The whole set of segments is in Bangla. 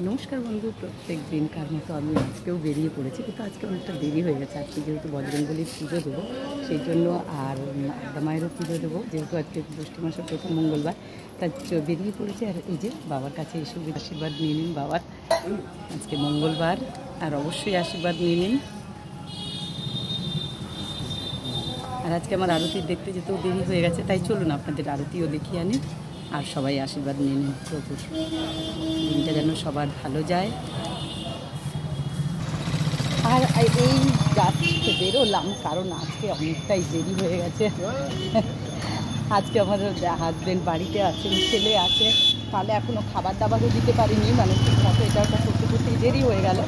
নমস্কার বন্ধু, প্রত্যেক দিনকার মতো আমি আজকেও বেরিয়ে পড়েছি, কিন্তু আজকে অনেকটা দেরি হয়ে গেছে। আজকে যেহেতু বজরঙ্গলির পুজো দেবো সেই জন্য, আর আদ্যা মায়েরও পুজো দেবো, যেহেতু আজকে জ্যৈষ্ঠ মাসের প্রথম মঙ্গলবার, তাই বেরিয়ে পড়েছি। আর এই যে বাবার কাছে এসে আশীর্বাদ নিয়ে নিন বাবার, আজকে মঙ্গলবার, আর অবশ্যই আশীর্বাদ নিয়ে নিন। আর আজকে আমার আরতি দেখতে যেতেও দেরি হয়ে গেছে, তাই চলুন আপনাদের আরতিও দেখিয়ে আনি আর সবাই আশীর্বাদ নিয়ে নিন প্রভুর। দিনটা যেন সবার ভালো যায়। আর এই যাত্রীতে বেরোলাম কারণ আজকে অনেকটাই দেরি হয়ে গেছে। আজকে আমাদের হাজব্যান্ড বাড়িতে আছেন, ছেলে আছে, তাহলে এখনও খাবার দাবারও দিতে পারিনি, মানে ঠিকমতো এটা ওটা করতে করতেই দেরি হয়ে গেল।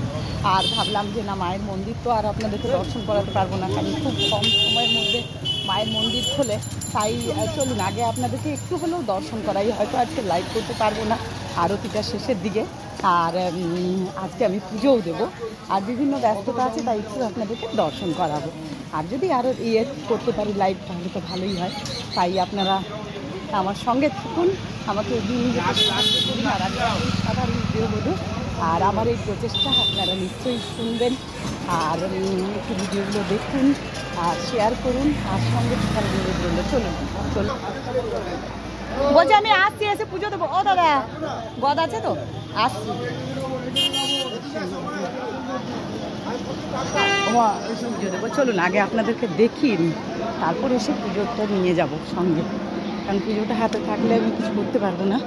আর ভাবলাম যে না, মায়ের মন্দির তো আর আপনাদেরকে দর্শন করাতে পারবো না, কারণ খুব কম সময়ের মধ্যে মায়ের মন্দির খোলে। তাই চলুন আগে আপনাদেরকে একটু হলেও দর্শন করাই, হয়তো আজকে লাইভ করতে পারবো না আরতিটা শেষের দিকে। আর আজকে আমি পুজোও দেবো, আর বিভিন্ন ব্যস্ততা আছে, তাই একটু আপনাদেরকে দর্শন করাবো। আর যদি আরও করতে পারি লাইভ তাহলে তো ভালোই হয়। তাই আপনারা আমার সঙ্গে থাকুন, আমাকে এগিয়ে নিয়ে যেতে সাহায্য করুন। আর আমি সাধারণ গৃহবধূ, আর আমার এই প্রচেষ্টা আপনারা নিশ্চয়ই শুনবেন, আর একটু ভিডিওগুলো দেখুন আর শেয়ার করুন, আর সঙ্গে থাকার গৃহবধূ চলুন চলুন। বলছি আমি আসছি, এসে পুজো দেবো। ও দাদা, গদ আছে তো, আসছি। পুজো দেবো, চলুন আগে আপনাদেরকে দেখিয়ে নিই, তারপর এসে পুজোটা নিয়ে যাব সঙ্গে, কারণ পুজোটা হাতে থাকলে আমি কিছু করতে পারবো না।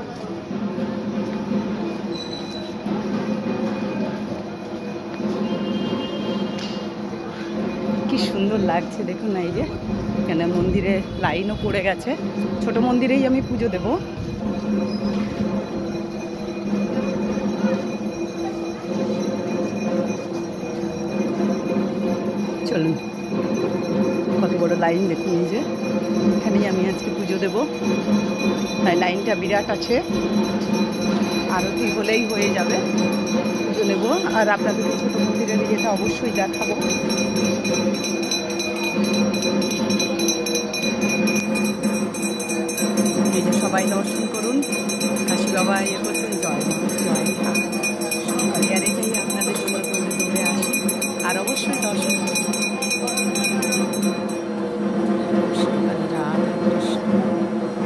কি সুন্দর লাগছে দেখুন না, এই যে এখানে মন্দিরে লাইনও পড়ে গেছে। ছোট মন্দিরেই আমি পুজো দেব। চলুন, কত বড় লাইন দেখুন, এই যে এখানেই আমি আজকে পুজো দেব, তাই লাইনটা বিরাট আছে। আরতি হলেই হয়ে যাবে, পুজো নেব। আর আপনাদের ছোট মন্দিরের ইয়েটা অবশ্যই দেখাবো। এই যে সবাই দর্শন করুন, কাশি বাবা ইয়ে করছেন, জয় জয়। আর এটাই আপনাদের সবাই দৌড়ে দৌড়ে আসি, আর অবশ্যই দর্শন করুন।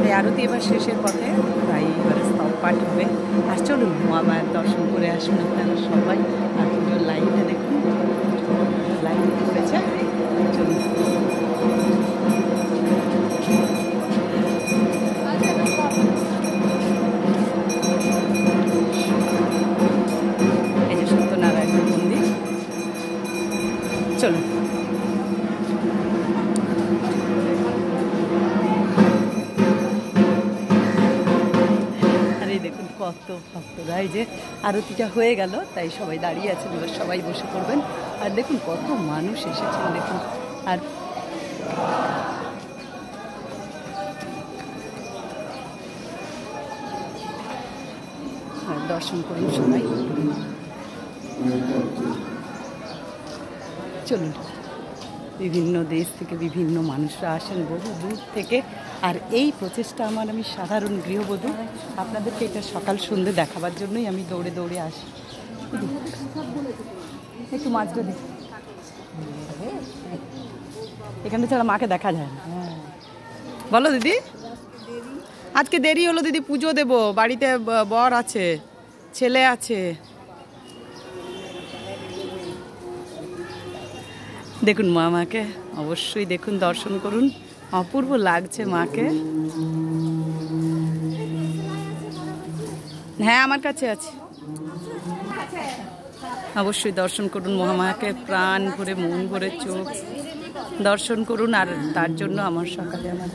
এই আরতি এবার শেষের পথে, তাই এবারে স্তব পাঠ হবে। আর চলুন মহামায়ের দর্শন করে আসুন আপনারা সবাই। আর পুজোর লাইনটা দেখুন, লাইন উঠেছে, চলুন। এই যে সত্যনারায়ণের মন্দির, চলুন। দেখুন কত ভক্তরা, এই যে আরতিটা হয়ে গেল, তাই সবাই দাঁড়িয়ে আছেন, এবার সবাই বসে পড়বেন। আর দেখুন কত মানুষ এসেছেন দেখুন। আর দর্শন করুন সবাই, চলুন। বিভিন্ন দেশ থেকে বিভিন্ন মানুষরা আসেন, বহু দূর থেকে। আর এই প্রচেষ্টা আমার, আমি সাধারণ গৃহবধূ, আপনাদেরকে এটা সকাল সন্ধ্যে দেখাবার জন্যই আমি দৌড়ে দৌড়ে আসি। একটু মাছটা দিই, এখানে ছাড়া মাকে দেখা যায় না। বলো দিদি, আজকে দেরি হলো দিদি, পুজো দেবো, বাড়িতে বর আছে, ছেলে আছে। দেখুন মাকে অবশ্যই দেখুন, দর্শন করুন, অপূর্ব লাগছে মাকে। হ্যাঁ আমার কাছে আছে, অবশ্যই দর্শন করুন মহামায়াকে, প্রাণ ভরে মন ভরে চোখ দর্শন করুন। আর তার জন্য আমার সকালে আমার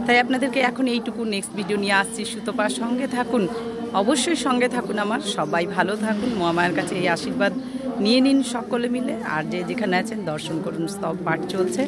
তাই আপনাদেরকে এখন এইটুকু, নেক্সট ভিডিও নিয়ে আসছি। সুতপা সঙ্গে থাকুন, অবশ্যই সঙ্গে থাকুন আমার, সবাই ভালো থাকুন, মহামায়ের কাছে এই আশীর্বাদ নিয়ে নিন সকলে মিলে। আর যে যেখানে আছেন দর্শন করুন, স্তব পাঠ চলছে।